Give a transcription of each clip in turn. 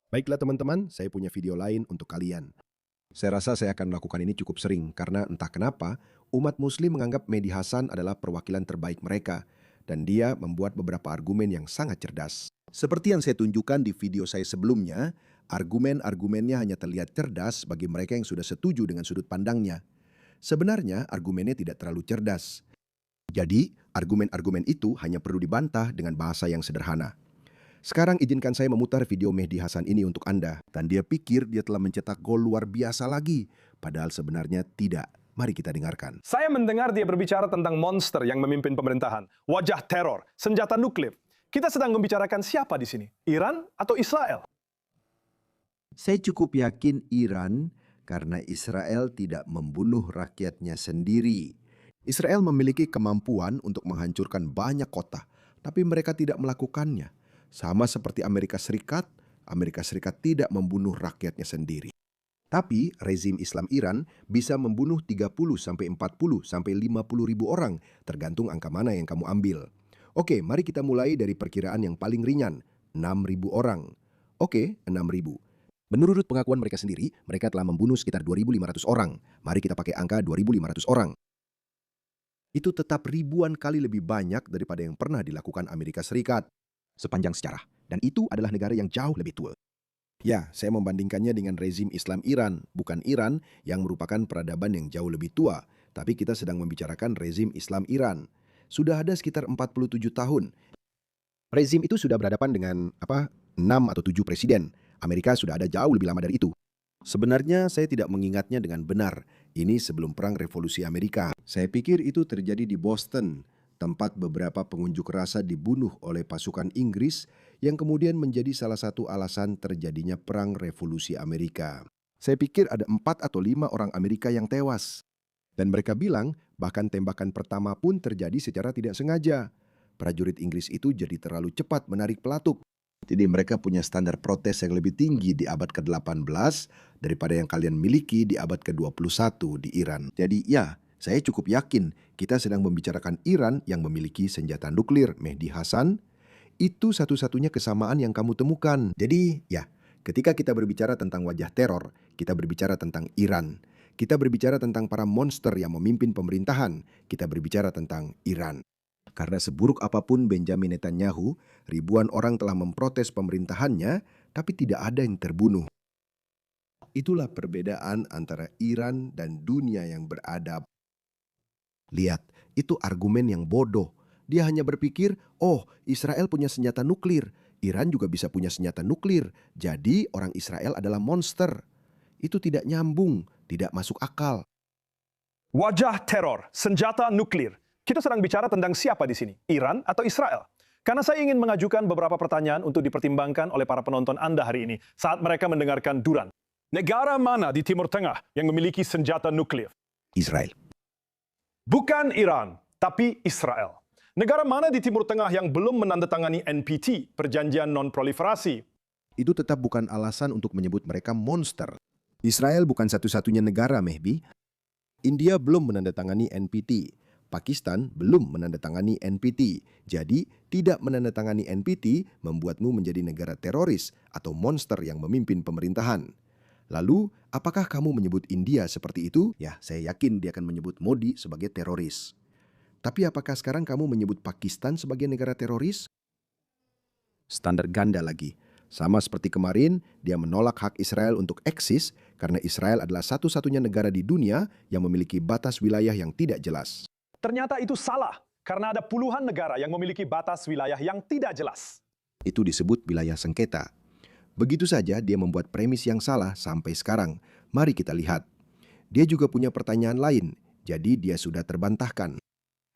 Baiklah teman-teman, saya punya video lain untuk kalian. Saya rasa saya akan melakukan ini cukup sering karena entah kenapa umat muslim menganggap Mehdi Hasan adalah perwakilan terbaik mereka dan dia membuat beberapa argumen yang sangat cerdas. Seperti yang saya tunjukkan di video saya sebelumnya, argumen-argumennya hanya terlihat cerdas bagi mereka yang sudah setuju dengan sudut pandangnya. Sebenarnya argumennya tidak terlalu cerdas. Jadi, argumen-argumen itu hanya perlu dibantah dengan bahasa yang sederhana. Sekarang izinkan saya memutar video Mehdi Hasan ini untuk Anda. Dan dia pikir dia telah mencetak gol luar biasa lagi. Padahal sebenarnya tidak. Mari kita dengarkan. Saya mendengar dia berbicara tentang monster yang memimpin pemerintahan, wajah teror, senjata nuklir. Kita sedang membicarakan siapa di sini? Iran atau Israel? Saya cukup yakin Iran karena Israel tidak membunuh rakyatnya sendiri. Israel memiliki kemampuan untuk menghancurkan banyak kota, tapi mereka tidak melakukannya. Sama seperti Amerika Serikat tidak membunuh rakyatnya sendiri. Tapi rezim Islam Iran bisa membunuh 30 sampai 40 sampai 50 ribu orang, tergantung angka mana yang kamu ambil. Oke, mari kita mulai dari perkiraan yang paling ringan, 6.000 orang. Oke, 6.000. Menurut pengakuan mereka sendiri, mereka telah membunuh sekitar 2.500 orang. Mari kita pakai angka 2.500 orang. Itu tetap ribuan kali lebih banyak daripada yang pernah dilakukan Amerika Serikat sepanjang sejarah, dan itu adalah negara yang jauh lebih tua. Ya, saya membandingkannya dengan rezim Islam Iran, bukan Iran yang merupakan peradaban yang jauh lebih tua, tapi kita sedang membicarakan rezim Islam Iran. Sudah ada sekitar 47 tahun. Rezim itu sudah berhadapan dengan 6 atau 7 presiden. Amerika sudah ada jauh lebih lama dari itu. Sebenarnya saya tidak mengingatnya dengan benar. Ini sebelum Perang Revolusi Amerika. Saya pikir itu terjadi di Boston, tempat beberapa pengunjuk rasa dibunuh oleh pasukan Inggris yang kemudian menjadi salah satu alasan terjadinya Perang Revolusi Amerika. Saya pikir ada 4 atau 5 orang Amerika yang tewas. Dan mereka bilang bahkan tembakan pertama pun terjadi secara tidak sengaja. Prajurit Inggris itu jadi terlalu cepat menarik pelatuk. Jadi mereka punya standar protes yang lebih tinggi di abad ke-18 daripada yang kalian miliki di abad ke-21 di Iran. Jadi ya, saya cukup yakin kita sedang membicarakan Iran yang memiliki senjata nuklir. Mehdi Hasan, itu satu-satunya kesamaan yang kamu temukan. Jadi ya, ketika kita berbicara tentang wajah teror, kita berbicara tentang Iran. Kita berbicara tentang para monster yang memimpin pemerintahan. Kita berbicara tentang Iran. Karena seburuk apapun Benjamin Netanyahu, ribuan orang telah memprotes pemerintahannya, tapi tidak ada yang terbunuh. Itulah perbedaan antara Iran dan dunia yang beradab. Lihat, itu argumen yang bodoh. Dia hanya berpikir, oh, Israel punya senjata nuklir. Iran juga bisa punya senjata nuklir. Jadi orang Israel adalah monster. Itu tidak nyambung, tidak masuk akal. Wajah teror, senjata nuklir. Kita sedang bicara tentang siapa di sini? Iran atau Israel? Karena saya ingin mengajukan beberapa pertanyaan untuk dipertimbangkan oleh para penonton Anda hari ini saat mereka mendengarkan Duran. Negara mana di Timur Tengah yang memiliki senjata nuklir? Israel. Bukan Iran, tapi Israel. Negara mana di Timur Tengah yang belum menandatangani NPT, Perjanjian Non-Proliferasi? Itu tetap bukan alasan untuk menyebut mereka monster. Israel bukan satu-satunya negara, Mehdi. India belum menandatangani NPT. Pakistan belum menandatangani NPT. Jadi, tidak menandatangani NPT membuatmu menjadi negara teroris atau monster yang memimpin pemerintahan. Lalu, apakah kamu menyebut India seperti itu? Ya, saya yakin dia akan menyebut Modi sebagai teroris. Tapi apakah sekarang kamu menyebut Pakistan sebagai negara teroris? Standar ganda lagi. Sama seperti kemarin, dia menolak hak Israel untuk eksis karena Israel adalah satu-satunya negara di dunia yang memiliki batas wilayah yang tidak jelas. Ternyata itu salah, karena ada puluhan negara yang memiliki batas wilayah yang tidak jelas. Itu disebut wilayah sengketa. Begitu saja dia membuat premis yang salah sampai sekarang. Mari kita lihat. Dia juga punya pertanyaan lain, jadi dia sudah terbantahkan.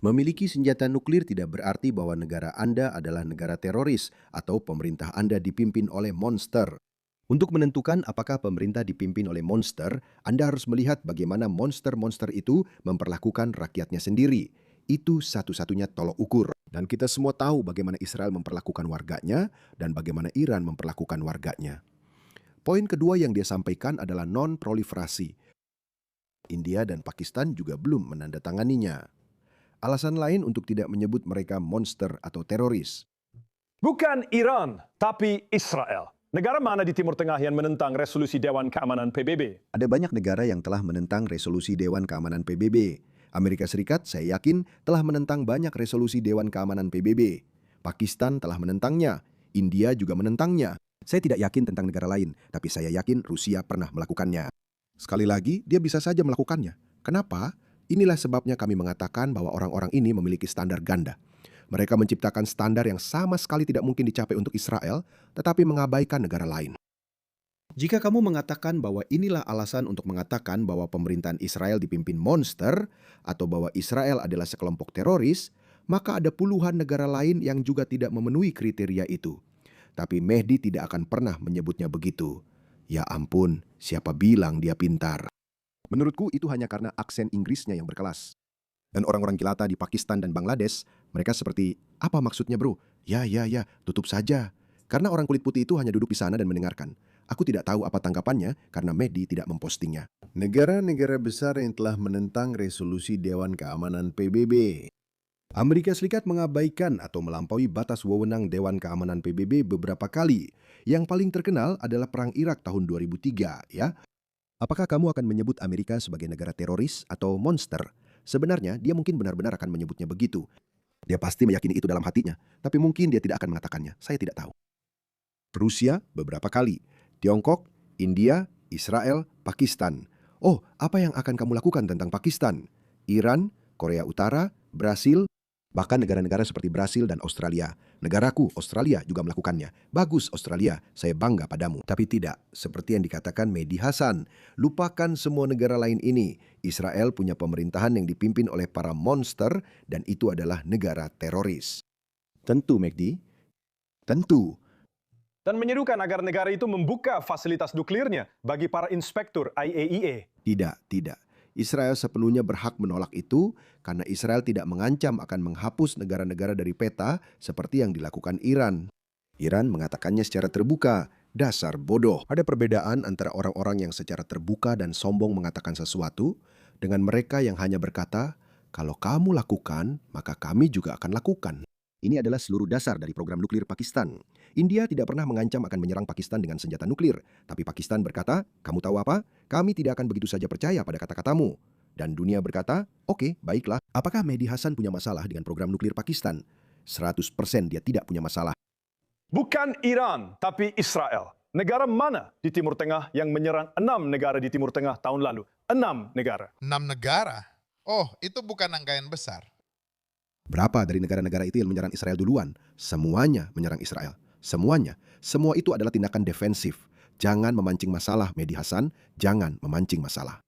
Memiliki senjata nuklir tidak berarti bahwa negara Anda adalah negara teroris atau pemerintah Anda dipimpin oleh monster. Untuk menentukan apakah pemerintah dipimpin oleh monster, Anda harus melihat bagaimana monster-monster itu memperlakukan rakyatnya sendiri. Itu satu-satunya tolok ukur. Dan kita semua tahu bagaimana Israel memperlakukan warganya dan bagaimana Iran memperlakukan warganya. Poin kedua yang dia sampaikan adalah non-proliferasi. India dan Pakistan juga belum menandatanganinya. Alasan lain untuk tidak menyebut mereka monster atau teroris. Bukan Iran, tapi Israel. Negara mana di Timur Tengah yang menentang resolusi Dewan Keamanan PBB? Ada banyak negara yang telah menentang resolusi Dewan Keamanan PBB. Amerika Serikat, saya yakin, telah menentang banyak resolusi Dewan Keamanan PBB. Pakistan telah menentangnya. India juga menentangnya. Saya tidak yakin tentang negara lain, tapi saya yakin Rusia pernah melakukannya. Sekali lagi, dia bisa saja melakukannya. Kenapa? Inilah sebabnya kami mengatakan bahwa orang-orang ini memiliki standar ganda. Mereka menciptakan standar yang sama sekali tidak mungkin dicapai untuk Israel, tetapi mengabaikan negara lain. Jika kamu mengatakan bahwa inilah alasan untuk mengatakan bahwa pemerintahan Israel dipimpin monster atau bahwa Israel adalah sekelompok teroris, maka ada puluhan negara lain yang juga tidak memenuhi kriteria itu. Tapi Mehdi tidak akan pernah menyebutnya begitu. Ya ampun, siapa bilang dia pintar? Menurutku itu hanya karena aksen Inggrisnya yang berkelas. Dan orang-orang kilata di Pakistan dan Bangladesh, mereka seperti, apa maksudnya bro? Ya, tutup saja. Karena orang kulit putih itu hanya duduk di sana dan mendengarkan. Aku tidak tahu apa tanggapannya karena Mehdi tidak mempostingnya. Negara-negara besar yang telah menentang resolusi Dewan Keamanan PBB. Amerika Serikat mengabaikan atau melampaui batas wewenang Dewan Keamanan PBB beberapa kali. Yang paling terkenal adalah Perang Irak tahun 2003, ya. Apakah kamu akan menyebut Amerika sebagai negara teroris atau monster? Sebenarnya dia mungkin benar-benar akan menyebutnya begitu. Dia pasti meyakini itu dalam hatinya, tapi mungkin dia tidak akan mengatakannya. Saya tidak tahu. Rusia beberapa kali. Tiongkok, India, Israel, Pakistan. Oh, apa yang akan kamu lakukan tentang Pakistan? Iran, Korea Utara, Brasil, bahkan negara-negara seperti Brasil dan Australia. Negaraku, Australia, juga melakukannya. Bagus, Australia, saya bangga padamu. Tapi tidak, seperti yang dikatakan Mehdi Hasan. Lupakan semua negara lain ini. Israel punya pemerintahan yang dipimpin oleh para monster dan itu adalah negara teroris. Tentu, Mehdi. Tentu. Dan menyerukan agar negara itu membuka fasilitas nuklirnya bagi para inspektur IAEA. Tidak. Israel sepenuhnya berhak menolak itu karena Israel tidak mengancam akan menghapus negara-negara dari peta seperti yang dilakukan Iran. Iran mengatakannya secara terbuka, dasar bodoh. Ada perbedaan antara orang-orang yang secara terbuka dan sombong mengatakan sesuatu dengan mereka yang hanya berkata, kalau kamu lakukan, maka kami juga akan lakukan. Ini adalah seluruh dasar dari program nuklir Pakistan. India tidak pernah mengancam akan menyerang Pakistan dengan senjata nuklir. Tapi Pakistan berkata, kamu tahu apa? Kami tidak akan begitu saja percaya pada kata-katamu. Dan dunia berkata, oke, baiklah. Apakah Mehdi Hasan punya masalah dengan program nuklir Pakistan? 100% dia tidak punya masalah. Bukan Iran, tapi Israel. Negara mana di Timur Tengah yang menyerang 6 negara di Timur Tengah tahun lalu? 6 negara. 6 negara? Oh, itu bukan angka yang besar. Berapa dari negara-negara itu yang menyerang Israel duluan? Semuanya menyerang Israel. Semuanya. Semua itu adalah tindakan defensif. Jangan memancing masalah, Mehdi Hasan. Jangan memancing masalah.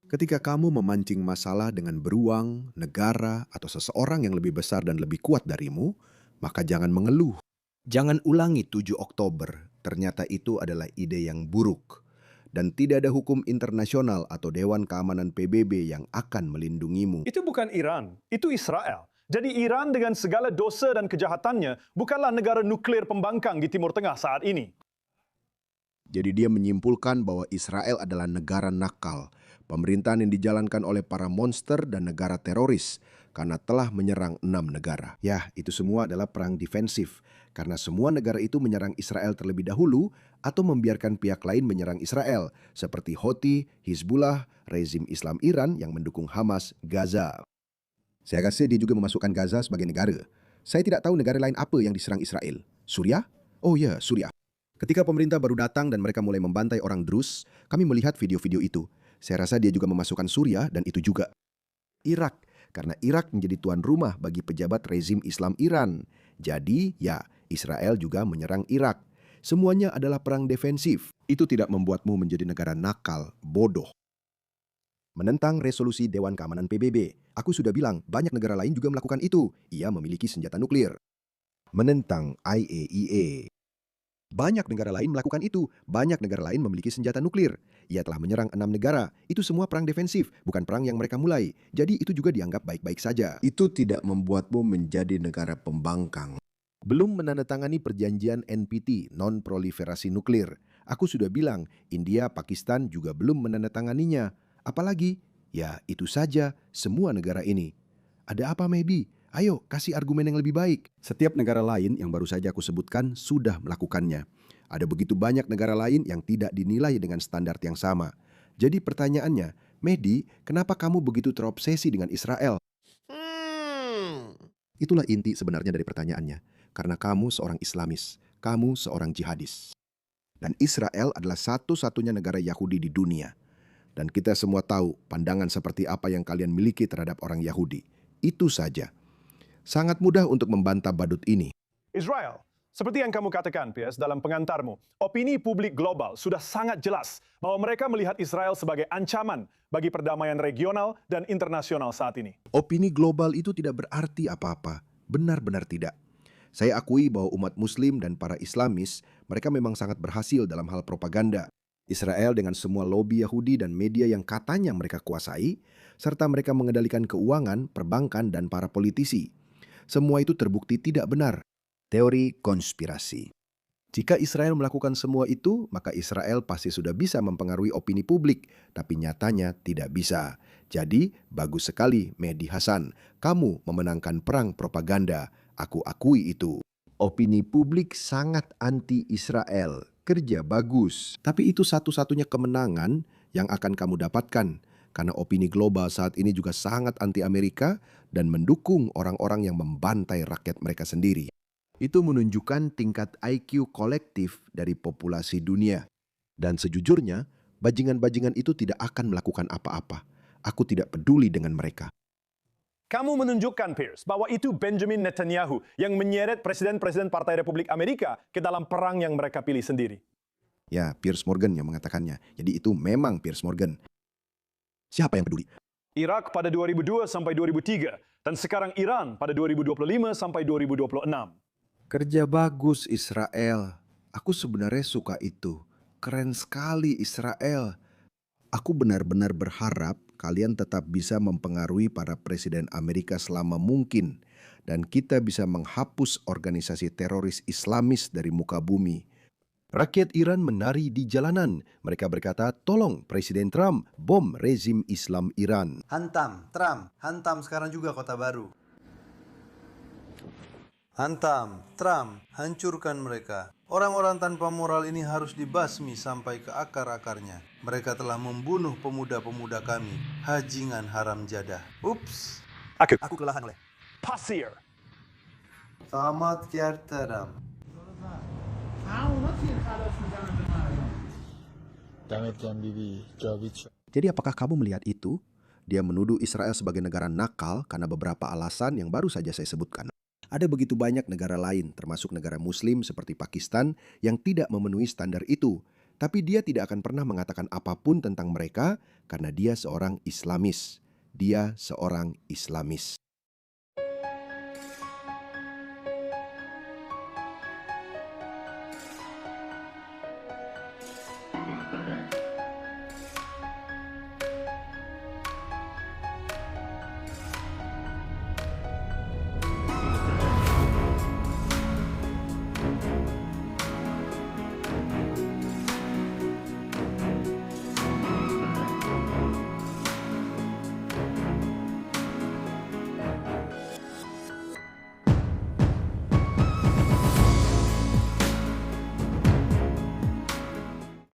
Ketika kamu memancing masalah dengan beruang, negara, atau seseorang yang lebih besar dan lebih kuat darimu, maka jangan mengeluh. Jangan ulangi 7 Oktober. Ternyata itu adalah ide yang buruk. Dan tidak ada hukum internasional atau Dewan Keamanan PBB yang akan melindungimu. Itu bukan Iran, itu Israel. Jadi Iran dengan segala dosa dan kejahatannya bukanlah negara nuklir pembangkang di Timur Tengah saat ini. Jadi dia menyimpulkan bahwa Israel adalah negara nakal, pemerintahan yang dijalankan oleh para monster dan negara teroris karena telah menyerang 6 negara. Ya, itu semua adalah perang defensif karena semua negara itu menyerang Israel terlebih dahulu atau membiarkan pihak lain menyerang Israel seperti Houthi, Hizbullah, rezim Islam Iran yang mendukung Hamas, Gaza. Saya rasa dia juga memasukkan Gaza sebagai negara. Saya tidak tahu negara lain apa yang diserang Israel. Suriah? Oh ya, Suriah. Ketika pemerintah baru datang dan mereka mulai membantai orang Drus, kami melihat video-video itu. Saya rasa dia juga memasukkan Suriah dan itu juga. Irak, karena Irak menjadi tuan rumah bagi pejabat rezim Islam Iran. Jadi, ya, Israel juga menyerang Irak. Semuanya adalah perang defensif. Itu tidak membuatmu menjadi negara nakal, bodoh. Menentang resolusi Dewan Keamanan PBB. Aku sudah bilang, banyak negara lain juga melakukan itu. Ia memiliki senjata nuklir. Menentang IAEA. Banyak negara lain melakukan itu. Banyak negara lain memiliki senjata nuklir. Ia telah menyerang 6 negara. Itu semua perang defensif, bukan perang yang mereka mulai. Jadi itu juga dianggap baik-baik saja. Itu tidak membuatmu menjadi negara pembangkang. Belum menandatangani perjanjian NPT, non-proliferasi nuklir. Aku sudah bilang, India, Pakistan juga belum menandatanganinya. Apalagi, ya itu saja semua negara ini. Ada apa, Mehdi? Ayo, kasih argumen yang lebih baik. Setiap negara lain yang baru saja aku sebutkan sudah melakukannya. Ada begitu banyak negara lain yang tidak dinilai dengan standar yang sama. Jadi pertanyaannya, Mehdi, kenapa kamu begitu terobsesi dengan Israel? Itulah inti sebenarnya dari pertanyaannya. Karena kamu seorang Islamis, kamu seorang jihadis. Dan Israel adalah satu-satunya negara Yahudi di dunia. Dan kita semua tahu pandangan seperti apa yang kalian miliki terhadap orang Yahudi. Itu saja. Sangat mudah untuk membantah badut ini. Israel, seperti yang kamu katakan, Piers, dalam pengantarmu, opini publik global sudah sangat jelas bahwa mereka melihat Israel sebagai ancaman bagi perdamaian regional dan internasional saat ini. Opini global itu tidak berarti apa-apa. Benar-benar tidak. Saya akui bahwa umat Muslim dan para Islamis, mereka memang sangat berhasil dalam hal propaganda. Israel dengan semua lobi Yahudi dan media yang katanya mereka kuasai, serta mereka mengendalikan keuangan, perbankan, dan para politisi. Semua itu terbukti tidak benar. Teori konspirasi. Jika Israel melakukan semua itu, maka Israel pasti sudah bisa mempengaruhi opini publik, tapi nyatanya tidak bisa. Jadi, bagus sekali Mehdi Hasan, kamu memenangkan perang propaganda. Aku akui itu. Opini publik sangat anti-Israel. Kerja bagus. Tapi itu satu-satunya kemenangan yang akan kamu dapatkan. Karena opini global saat ini juga sangat anti-Amerika dan mendukung orang-orang yang membantai rakyat mereka sendiri. Itu menunjukkan tingkat IQ kolektif dari populasi dunia. Dan sejujurnya, bajingan-bajingan itu tidak akan melakukan apa-apa. Aku tidak peduli dengan mereka. Kamu menunjukkan, Piers, bahwa itu Benjamin Netanyahu yang menyeret presiden-presiden Partai Republik Amerika ke dalam perang yang mereka pilih sendiri. Ya, Piers Morgan yang mengatakannya. Jadi itu memang Piers Morgan. Siapa yang peduli? Irak pada 2002 sampai 2003, dan sekarang Iran pada 2025 sampai 2026. Kerja bagus Israel. Aku sebenarnya suka itu. Keren sekali Israel. Aku benar-benar berharap kalian tetap bisa mempengaruhi para presiden Amerika selama mungkin. Dan kita bisa menghapus organisasi teroris Islamis dari muka bumi. Rakyat Iran menari di jalanan. Mereka berkata, tolong Presiden Trump bom rezim Islam Iran. Hantam, Trump, hantam sekarang juga Kota Baru. Hantam, Trump, hancurkan mereka. Orang-orang tanpa moral ini harus dibasmi sampai ke akar-akarnya. Mereka telah membunuh pemuda-pemuda kami. Hajingan haram jadah. Ups. Aku kelelahan oleh. Pasir. Selamat Tiartaram. Jadi apakah kamu melihat itu? Dia menuduh Israel sebagai negara nakal karena beberapa alasan yang baru saja saya sebutkan. Ada begitu banyak negara lain, termasuk negara Muslim seperti Pakistan, yang tidak memenuhi standar itu. Tapi dia tidak akan pernah mengatakan apapun tentang mereka karena dia seorang Islamis. Dia seorang Islamis.